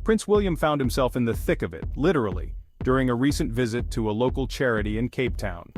Prince William found himself in the thick of it, literally, during a recent visit to a local charity in Cape Town.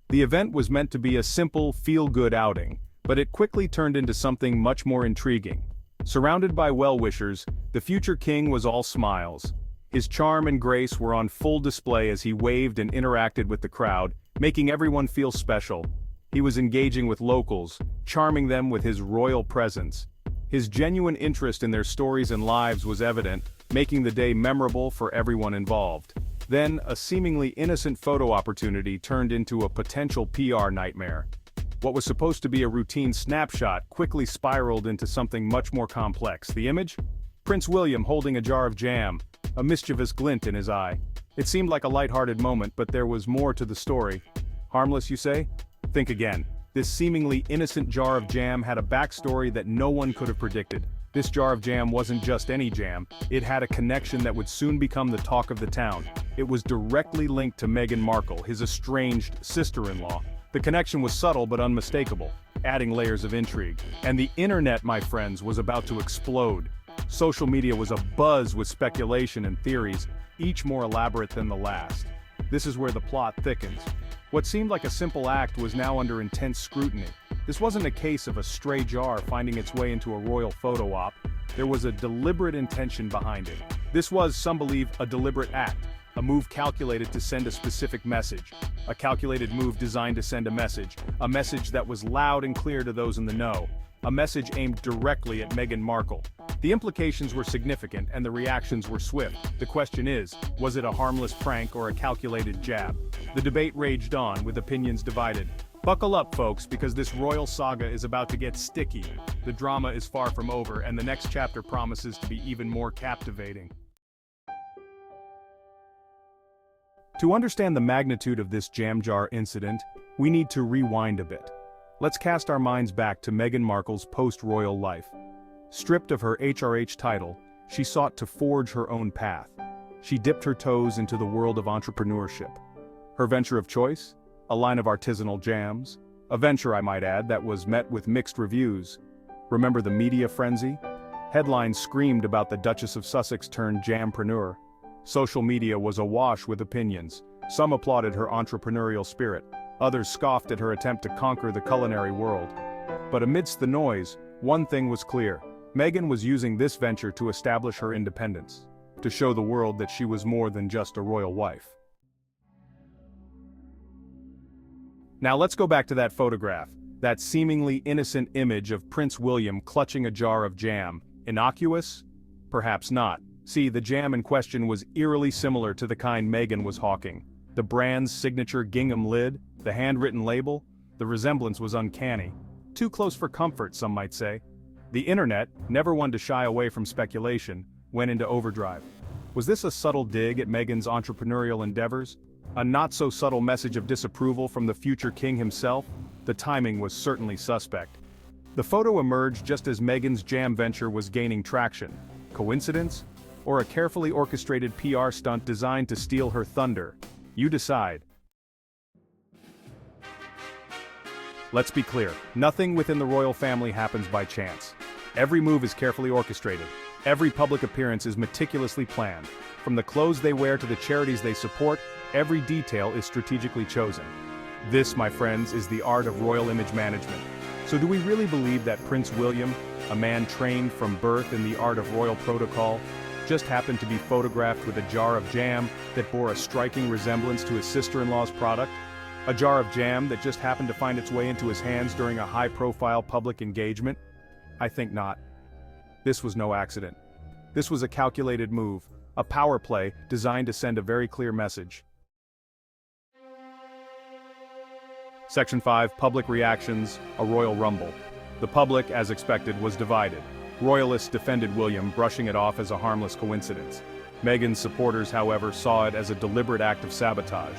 The event was meant to be a simple, feel-good outing, but it quickly turned into something much more intriguing. Surrounded by well-wishers, the future king was all smiles. His charm and grace were on full display as he waved and interacted with the crowd, making everyone feel special. He was engaging with locals, charming them with his royal presence. His genuine interest in their stories and lives was evident, making the day memorable for everyone involved. Then, a seemingly innocent photo opportunity turned into a potential PR nightmare. What was supposed to be a routine snapshot quickly spiraled into something much more complex. The image? Prince William holding a jar of jam, a mischievous glint in his eye. It seemed like a lighthearted moment, but there was more to the story. Harmless, you say? Think again. This seemingly innocent jar of jam had a backstory that no one could have predicted. This jar of jam wasn't just any jam, it had a connection that would soon become the talk of the town. It was directly linked to Meghan Markle, his estranged sister-in-law. The connection was subtle but unmistakable, adding layers of intrigue. And the internet, my friends, was about to explode. Social media was abuzz with speculation and theories, each more elaborate than the last. This is where the plot thickens. What seemed like a simple act was now under intense scrutiny. This wasn't a case of a stray jar finding its way into a royal photo op. There was a deliberate intention behind it. This was, some believe, a deliberate act, a move calculated to send a specific message. A calculated move designed to send a message that was loud and clear to those in the know. A message aimed directly at Meghan Markle. The implications were significant and the reactions were swift. The question is, was it a harmless prank or a calculated jab? The debate raged on, with opinions divided. Buckle up, folks, because this royal saga is about to get sticky. The drama is far from over, and the next chapter promises to be even more captivating. To understand the magnitude of this jam jar incident, we need to rewind a bit. Let's cast our minds back to Meghan Markle's post-royal life. Stripped of her HRH title, she sought to forge her own path. She dipped her toes into the world of entrepreneurship. Her venture of choice? A line of artisanal jams. A venture, I might add, that was met with mixed reviews. Remember the media frenzy? Headlines screamed about the Duchess of Sussex turned jampreneur. Social media was awash with opinions. Some applauded her entrepreneurial spirit. Others scoffed at her attempt to conquer the culinary world. But amidst the noise, one thing was clear. Meghan was using this venture to establish her independence, to show the world that she was more than just a royal wife. Now let's go back to that photograph, that seemingly innocent image of Prince William clutching a jar of jam. Innocuous? Perhaps not. See, the jam in question was eerily similar to the kind Meghan was hawking. The brand's signature gingham lid, the handwritten label, the resemblance was uncanny. Too close for comfort, some might say. The internet, never one to shy away from speculation, went into overdrive. Was this a subtle dig at Meghan's entrepreneurial endeavors? A not-so-subtle message of disapproval from the future king himself? The timing was certainly suspect. The photo emerged just as Meghan's jam venture was gaining traction. Coincidence? Or a carefully orchestrated PR stunt designed to steal her thunder? You decide. Let's be clear, nothing within the royal family happens by chance. Every move is carefully orchestrated. Every public appearance is meticulously planned. From the clothes they wear to the charities they support, every detail is strategically chosen. This, my friends, is the art of royal image management. So do we really believe that Prince William, a man trained from birth in the art of royal protocol, just happened to be photographed with a jar of jam that bore a striking resemblance to his sister-in-law's product? A jar of jam that just happened to find its way into his hands during a high-profile public engagement? I think not. This was no accident. This was a calculated move, a power play designed to send a very clear message. Section 5, Public Reactions, a Royal Rumble. The public, as expected, was divided. Royalists defended William, brushing it off as a harmless coincidence. Meghan's supporters, however, saw it as a deliberate act of sabotage.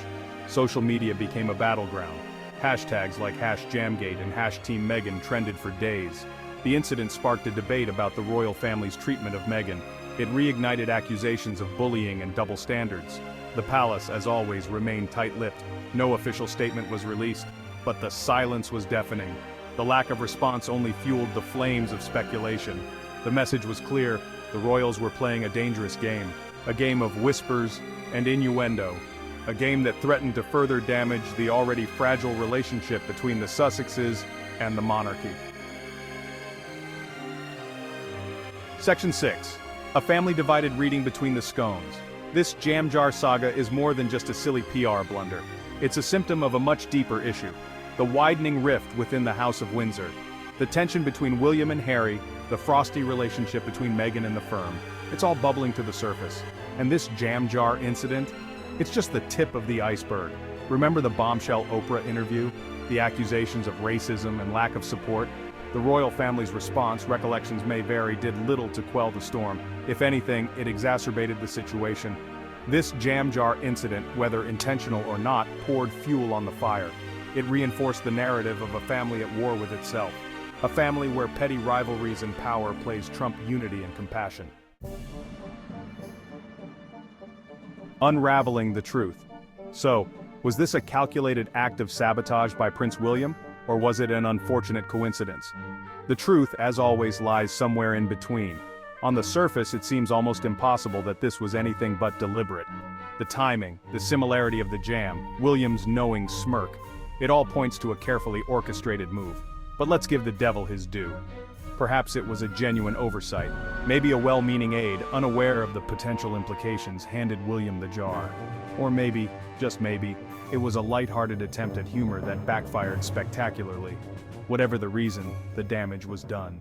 Social media became a battleground. Hashtags like #Jamgate and #TeamMeghan trended for days. The incident sparked a debate about the royal family's treatment of Meghan. It reignited accusations of bullying and double standards. The palace, as always, remained tight-lipped. No official statement was released, but the silence was deafening. The lack of response only fueled the flames of speculation. The message was clear: The royals were playing a dangerous game, a game of whispers and innuendo, a game that threatened to further damage the already fragile relationship between the Sussexes and the monarchy. Section 6. A family divided reading between the Scones. This jam jar saga is more than just a silly PR blunder. It's a symptom of a much deeper issue. The widening rift within the House of Windsor. The tension between William and Harry, the frosty relationship between Meghan and the firm. It's all bubbling to the surface. And this jam jar incident? It's just the tip of the iceberg. Remember the bombshell Oprah interview? The accusations of racism and lack of support? The royal family's response, recollections may vary, did little to quell the storm. If anything, it exacerbated the situation. This jam jar incident, whether intentional or not, poured fuel on the fire. It reinforced the narrative of a family at war with itself. A family where petty rivalries and power plays trump unity and compassion. Unraveling the truth. So, was this a calculated act of sabotage by Prince William, or was it an unfortunate coincidence? The truth, as always, lies somewhere in between. On the surface, it seems almost impossible that this was anything but deliberate. The timing, the similarity of the jam, William's knowing smirk, it all points to a carefully orchestrated move. But let's give the devil his due. Perhaps it was a genuine oversight. Maybe a well-meaning aide, unaware of the potential implications, handed William the jar. Or maybe, just maybe, it was a light-hearted attempt at humor that backfired spectacularly. Whatever the reason, the damage was done.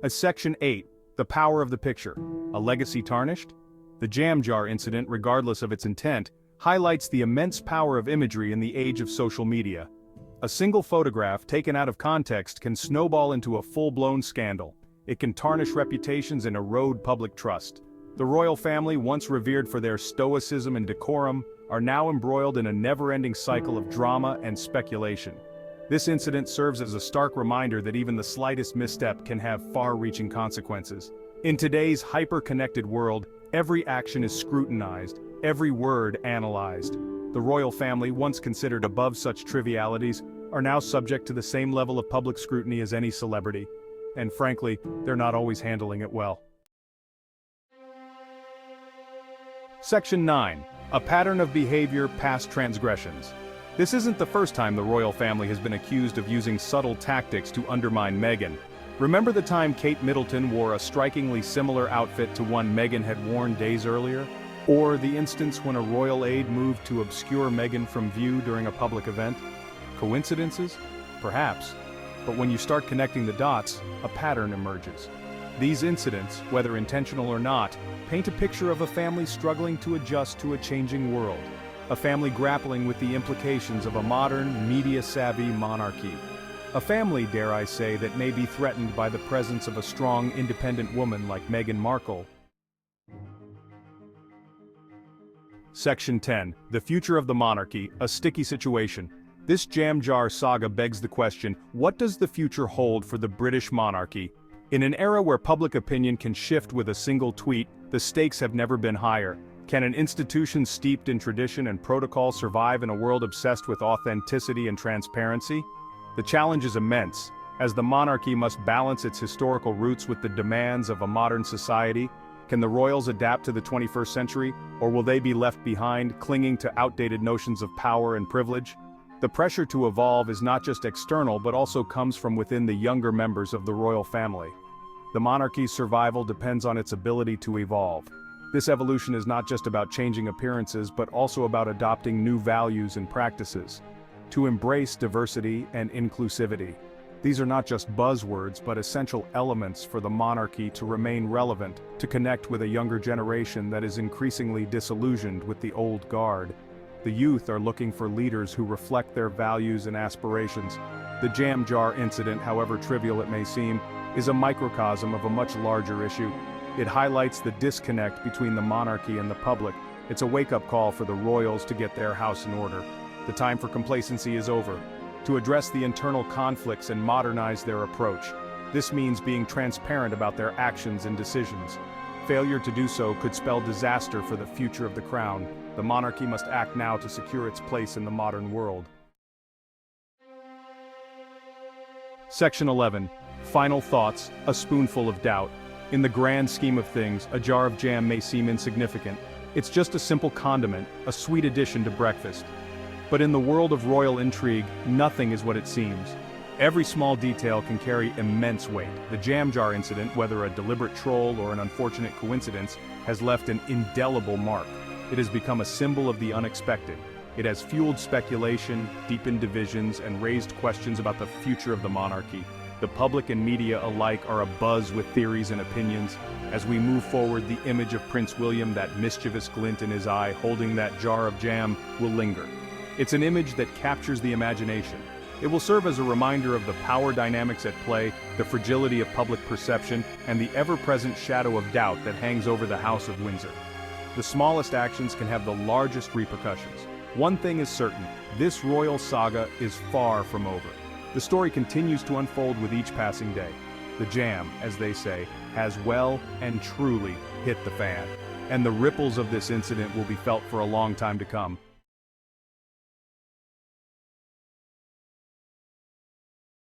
As Section 8, the power of the picture, a legacy tarnished? The jam jar incident, regardless of its intent, highlights the immense power of imagery in the age of social media. A single photograph taken out of context can snowball into a full-blown scandal. It can tarnish reputations and erode public trust. The royal family, once revered for their stoicism and decorum, are now embroiled in a never-ending cycle of drama and speculation. This incident serves as a stark reminder that even the slightest misstep can have far-reaching consequences. In today's hyper-connected world, every action is scrutinized, every word analyzed. The royal family, once considered above such trivialities, are now subject to the same level of public scrutiny as any celebrity. And frankly, they're not always handling it well. Section 9. A pattern of behavior past transgressions. This isn't the first time the royal family has been accused of using subtle tactics to undermine Meghan. Remember the time Kate Middleton wore a strikingly similar outfit to one Meghan had worn days earlier? Or the instance when a royal aide moved to obscure Meghan from view during a public event? Coincidences? Perhaps. But when you start connecting the dots, a pattern emerges. These incidents, whether intentional or not, paint a picture of a family struggling to adjust to a changing world. A family grappling with the implications of a modern, media-savvy monarchy. A family, dare I say, that may be threatened by the presence of a strong, independent woman like Meghan Markle. Section 10. The future of the monarchy, a sticky situation. This jam jar saga begs the question, what does the future hold for the British monarchy? In an era where public opinion can shift with a single tweet, the stakes have never been higher. Can an institution steeped in tradition and protocol survive in a world obsessed with authenticity and transparency? The challenge is immense, as the monarchy must balance its historical roots with the demands of a modern society. Can the royals adapt to the 21st century, or will they be left behind, clinging to outdated notions of power and privilege? The pressure to evolve is not just external but also comes from within the younger members of the royal family. The monarchy's survival depends on its ability to evolve. This evolution is not just about changing appearances but also about adopting new values and practices. To embrace diversity and inclusivity. These are not just buzzwords but essential elements for the monarchy to remain relevant, to connect with a younger generation that is increasingly disillusioned with the old guard. The youth are looking for leaders who reflect their values and aspirations. The jam jar incident, however trivial it may seem, is a microcosm of a much larger issue. It highlights the disconnect between the monarchy and the public. It's a wake-up call for the royals to get their house in order. The time for complacency is over. To address the internal conflicts and modernize their approach. This means being transparent about their actions and decisions. Failure to do so could spell disaster for the future of the crown. The monarchy must act now to secure its place in the modern world. Section 11. Final thoughts, a spoonful of doubt. In the grand scheme of things, a jar of jam may seem insignificant. It's just a simple condiment, a sweet addition to breakfast. But in the world of royal intrigue, nothing is what it seems. Every small detail can carry immense weight. The jam jar incident, whether a deliberate troll or an unfortunate coincidence, has left an indelible mark. It has become a symbol of the unexpected. It has fueled speculation, deepened divisions, and raised questions about the future of the monarchy. The public and media alike are abuzz with theories and opinions. As we move forward, the image of Prince William, that mischievous glint in his eye, holding that jar of jam, will linger. It's an image that captures the imagination. It will serve as a reminder of the power dynamics at play, the fragility of public perception, and the ever-present shadow of doubt that hangs over the House of Windsor. The smallest actions can have the largest repercussions. One thing is certain, this royal saga is far from over. The story continues to unfold with each passing day. The jam, as they say, has well and truly hit the fan. And the ripples of this incident will be felt for a long time to come.